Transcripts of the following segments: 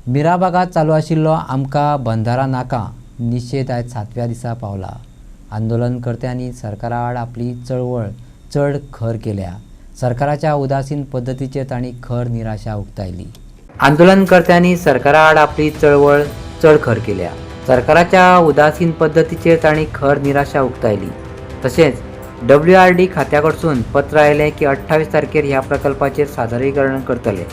मिरा भागात चालू आशिल्लो आमकां बंधारा नाका निशेध आयज 7व्या दिसा पावला। आंदोलनकर्त्यांनी सरकारा आड आपली चळवळ चड खर केल्या। सरकाराच्या उदासीन पद्धतीचेर तांणी खर निराशा उक्तायली। आंदोलनकर्त्यांनी सरकारा आड आपली चळवळ चड खर केल्या। सरकाराच्या उदासीन पद्धतीचेर तांणी खर निराशा उक्तायली। तशेंच WRD खात्याकडसून पत्र आयलें की 28 तारखेर ह्या प्रकल्पाचेर सादरीकरण करतले।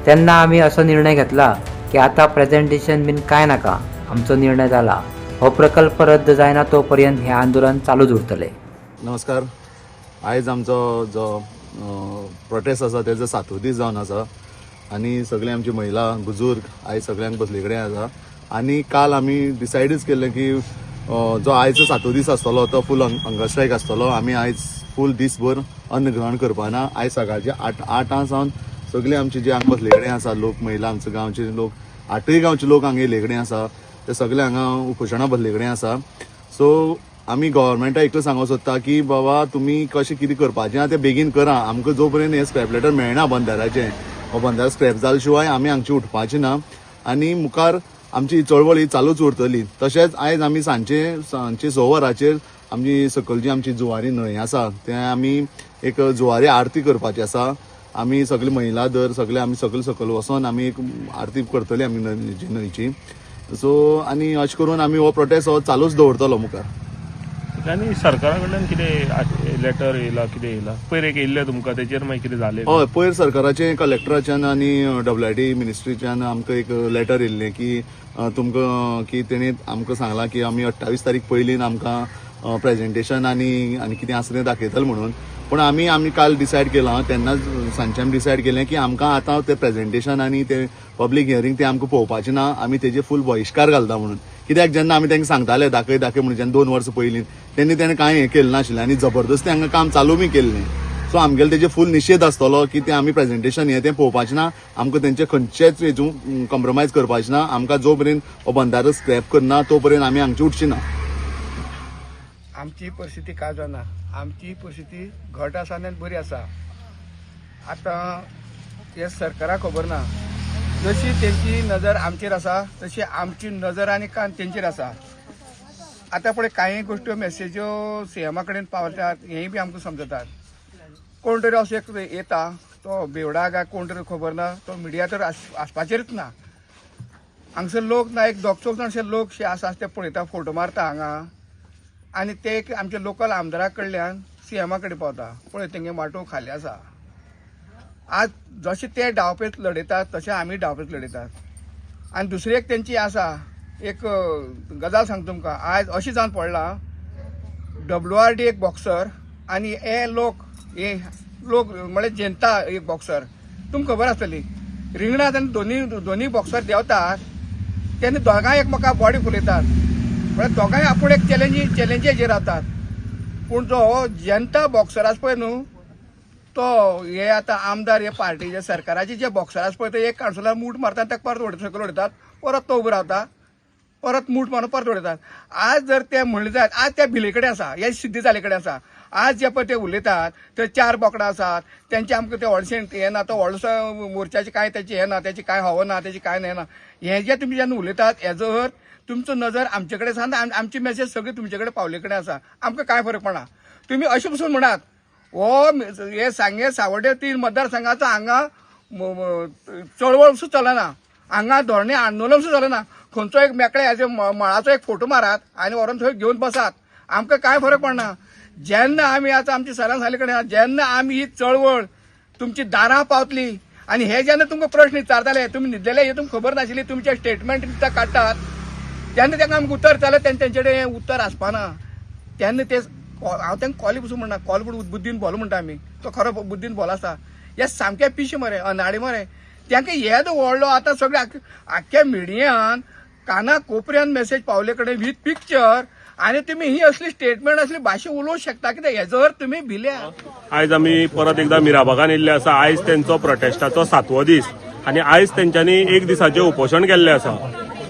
तेन्ना आमी असो निर्णय घेतला की आता प्रेझेंटेशन बीन काय नाका, आमचो निर्णय जाला। हो प्रकल्प रद्द जायना तो पर्यंत हे आंदोलन चालूच उरतले। नमस्कार। आयज आमचो जो प्रोटेस्ट आसा तेजो 7वो दीस जावन आसा आनी सगळे आमची महिला बुजुर्ग आयज सगळ्यांक बसले कडेन आसा आनी काल आमी डिसायडच केल्लें की जो आयजचो 7वो दीस आसतलो तो फूल हंगर स्ट्रायक आसतलो। आमी आयज फूल दीसभर अन्न ग्रहण करपाना। आयज सकाळचे 8 सावन सगळे आमचे जे हांगा बसले कडेन आसा लोक, महिला आमचे गांवचे लोक, 8 गांवचे लोक हांगा येयले कडेन आसा, ते सगळे हांगा उपोशणां बसले कडेन आसा। सो आमी गव्हर्मेंटाक एकच सांगूंक सोदता की बाबा तुमी कशें कितें करपाचें आहा तें बेगीन करा। आमकां जो पर्यंत हे स्क्रॅप लेटर मेळना बंधाराचें, हो बंधार स्क्रॅप जाले शिवाय आमी हांगची उठपाचें ना आनी मुखार आमची चळवळ ही चालूच उरतली। तशेंच आयज आमी सांजचे 6 वरांचेर आमची सकलची आमची जुवारी न्हंय आसा तें आमी एक जुवारी आरती करपाची आसा। आमी सगळे महिला दर सगळे आमी सकल वचोन आमी एक आरती करतली आमी न्हंयची। सो आनी अशें करून आमी हो प्रोटेस्ट हो चालूच दवरतलो मुखार। आनी सरकारा कडल्यान कितें लेटर येयला, कितें येयला? पयर एक येयल्लें तुमकां, तेचेर मागीर कितें जालें? हय, पयर सरकाराचे कलेक्टराच्यान आनी WRD मिनिस्ट्रीच्यान आमकां एक लेटर येयल्लें की तुमकां की तेणी आमकां सांगलां की आमी 28 तारीख पयलीं आमकां प्रेझेंटेशन आनी कितें आसा तें दाखयतले म्हणून। पूण आमी काल डिसायड केलां, तेन्नाच सांजचे आमी डिसायड केलें की आमकां आतां तें प्रेझेंटेशन आनी तें पब्लीक हियरींग तें आमकां पळोवपाचें ना, आमी तेजे फूल बहिश्कार घालता म्हणून। कित्याक जेन्ना आमी तांकां सांगताले दाखय म्हणून जेन्ना 2 वर्सां पयलीं तेणें कांय हें केलें नाशिल्लें आनी जबरदस्ती हांगा काम चालू बी केल्लें। सो आमगेले तेजे फूल निशेध आसतलो की तें आमी प्रेझेंटेशन हें तें पळोवपाचें ना, आमकां तेंचे खंयचेच हेतून कॉम्प्रोमायज करपाचें ना। आमकां जो पर्यंत हो बंधारो स्क्रॅप करना तो पर्यंत आमी हांगची उठची ना। आमची परिस्थिती काय जाना, आमची परिस्थिती घट आसा आनी बरी आसा। आतां हे सरकाराक खबर ना, जशी तेंची नजर आमचेर आसा तशी आमची नजर आनी कान तेंचेर आसा। आतां पळय कांय गोश्टी मेसेज्यो CMा कडेन पावतात, हेंय बी आमकां समजतात। कोण तरी असो एक येता, तो बेवडा काय कोण तरी खबर ना, तो मिडिया तर आसपाचेरच ना। हांगसर लोक ना, एक 200 जाणशे लोक आसा ते पळयता, फोटो मारता हांगा आनी ते एक आमच्या लोकल आमदारा कडल्यान CMा कडेन पावता, पळय तेंगे वाटो खाली आसा। आज जशे ते डावपेच लडयतात तशें आमी डावपेच लडयतात। आनी दुसरी एक तेंची आसा, एक गजाल सांगता तुमकां, आयज अशी जावन पडला, WRD एक बॉक्सर आनी हे लोक म्हळ्यार जनता एक बॉक्सर, तुमकां खबर आसतली, रिंगणात आनी दोनी बॉक्सर देंवतात तेन्ना दोगांय एकमेका बॉडी फुलयतात, म्हळ्यार दोगांय आपूण एक चॅलेंजीचेर रावतात। पूण जो जनता बॉक्सर आसा पळय न्हू, तो हे आतां आमदार हे पार्टीचे सरकाराचे जे बॉक्सर आसा पळय, ते एक काणसुला मूठ मारतात, ताका परत सकयल उडयतात, परत तो उबो रावता, परत मूठ मारून परत उडयतात। आज जर ते म्हणले जायत, आज त्या भिले कडेन आसा, हे सिद्धी जाले कडेन आसा। आज जे पळय ते उलयतात ते 4 बोकडां आसात, तेंचे आमकां ते व्हडशें हें ना, तो व्हडलोसो मोर्चाचे कांय तेचे हें ना, तेची कांय हवं ना, तेची कांय हें ना। हें जे तुमी जेन्ना उलयतात हेजो तुमचो नजर आमचे कडेन आसा आनी आमची मेसेज सगळी तुमचे कडेन पावले कडेन आसा। आमकां कांय फरक पडना, तुमी अशें पसून म्हणात हो हे सांगे सावड्डे 3 मतदारसंघाचो हांगा चळवळ सुद्दां चलना, हांगा धोरणे आंदोलन सुद्दां चलना। खंयचो एक मेकळे हेजे मळाचो एक फोटो मारात आनी व्हरून थंय घेवन बसात, आमकां कांय फरक पडना। जेन्ना आमी आतां आमची सरान सांगले कडेन जेन्ना आमी ही चळवळ तुमची दारां पावतली आनी हे जेन्ना तुमकां प्रश्न विचारताले, तुमी न्हिदलेले हे तुमकां खबर नाशिल्ली, तुमचे स्टेटमेंट काडटात तेन्ना तांकां आमकां उतर जाल्यार तेंचे कडेन उत्तर आसपाना। तेन्ना ते हांव तांकां कॉली पसून म्हणना, कॉल पूण बुद्दीन बोल म्हणटा आमी, तो खरो बुद्दीन बोल आसा। हे सामके पिशे मरे, अनाडी मरे, तांकां येद व्हडलो आतां सगळे आख्ख्या मिडियान काना कोपऱ्यान मेसेज पावले कडेन विथ पिक्चर, आनी तुमी ही असली स्टेटमेंट असली भाशा उलोवंक शकता, कित्याक हेजर तुमी भिल्या। आयज आमी परत एकदा मिरा भागान येयल्ले आसा। आयज तेंचो प्रोटेस्टाचो 7वो दीस आनी आयज तेंच्यांनी 1 दिसाचें उपोशण केल्लें आसा।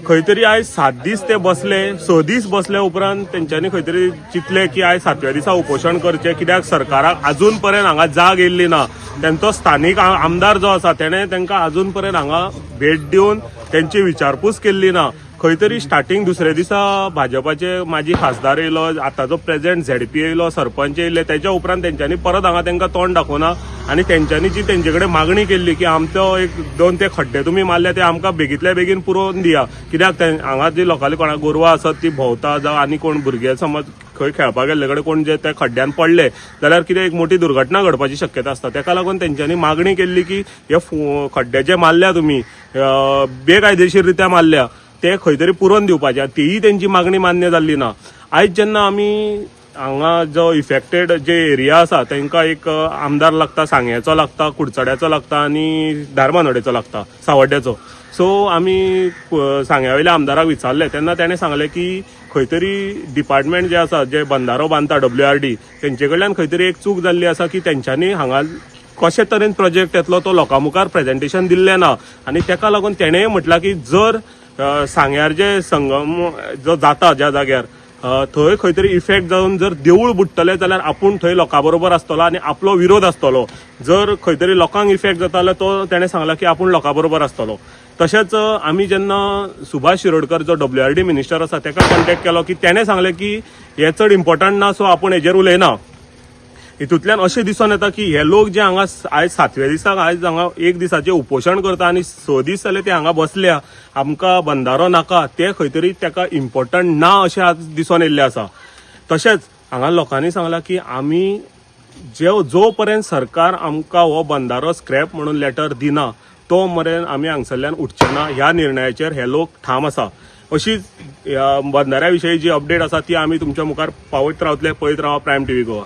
खंय तरी आयज 7 दीस ते बसले, 6 दीस बसले उपरांत तेंच्यांनी खंय तरी चिंतले की आयज 7व्या दिसा उपोशण करचें, कित्याक सरकाराक अजून पर्यंत हांगा जाग येयल्ली ना। तेंचो स्थानीक आमदार जो आसा तेणें तांकां अजून पर्यंत हांगा भेट दिवन त्यांची विचारपूस केल्ली ना. खंय तरी स्टार्टिंग दुसऱ्या दिसा भाजपाचे माजी खासदार येयलो, आतांचो प्रेसिडेंट झेडपी येयलो, सरपंच येयले, त्याच्या उपरांत तेंच्यांनी परत हांगा तांकां तोंड दाखोवना आनी तेंच्यांनी जी तेंचे कडेन मागणी केल्ली की आमचो 1-2 ते खड्डे तुमी मारले ते आमकां बेगींतल्या बेगीन पुरोवन दिया, कित्याक हांगा जी लोकांली कोणा गोरवां आसत ती भोंवता जावं आनी कोण भुरगे समज खंय खेळपाक गेल्ले कडेन कोण जे त्या खड्ड्यान पडले जाल्यार कितें एक मोठी दुर्घटना घडपाची शक्यता आसता. तेका लागून तेंच्यांनी मागणी केल्ली की हे खड्डे जे मारल्या तुमी बेकायदेशीररित्या मारल्या ते खंय तरी पुरोवन दिवपाचे. तीय तेंची मागणी मान्य जाल्ली ना. आयज जेन्ना आमी हांगा जो इफेक्टेड जे एरिया आसा तांकां एक आमदार लागता, सांग्याचो लागता, कुडचड्याचो लागता आनी धारबांदोडेचो लागता, सावड्ड्याचो. सो आमी सांग्या वयल्या आमदाराक विचारले तेन्ना ताणें सांगलें की खंय तरी डिपार्टमेंट जे आसा जे बंधारो बांदता WRD तेंचे कडल्यान खंय तरी एक चूक जाल्ली आसा की तेंच्यांनी हांगा कशे तरेन प्रोजेक्ट येतलो तो लोकां मुखार प्रेजेंटेशन दिल्लें ना. आनी तेका लागून तेणेंय म्हटलां की जर सांग्यार जे संगम जो जाता ज्या जाग्यार थंय खंय तरी इफेक्ट जावन जर देवूळ बुडटलें जाल्यार आपूण थंय लोकां बरोबर आसतलो आनी आपलो विरोध आसतलो. जर खंय तरी लोकांक इफेक्ट जाता जाल्यार तो तेणें सांगला की आपूण लोकां बरोबर आसतलो. तशेंच आमी जेन्ना सुभाष शिरोडकर जो WRD मिनिस्टर आसा ताका कॉन्टेक्ट केलो की तेणें सांगलें की हें चड इम्पॉर्टंट ना सो आपूण हेजेर उलयना. हितूंतल्यान अशें दिसून येता की हे लोक जे हांगा आयज 7व्या दिसाक आयज हांगा 1 दिसाचें उपोशण करता आनी 6 दीस जाले ते हांगा बसल्या, आमकां बंधारो नाका, ते खंय तरी ताका इम्पॉर्टंट ना अशें आज दिसून येयल्लें आसा. तशेंच हांगा लोकांनी सांगलां की आमी जो पर्यंत सरकार आमकां हो बंधारो स्क्रॅप म्हणून लेटर दिना तो मेरेन आमी हांगसरल्यान उठचे ना. ह्या निर्णयाचेर हे लोक ठाम आसा. अशीच ह्या बंधाऱ्या विशयी जी अपडेट आसा ती आमी तुमच्या मुखार पावयत रावतले. पळयत रावा प्रायम TV गोवा.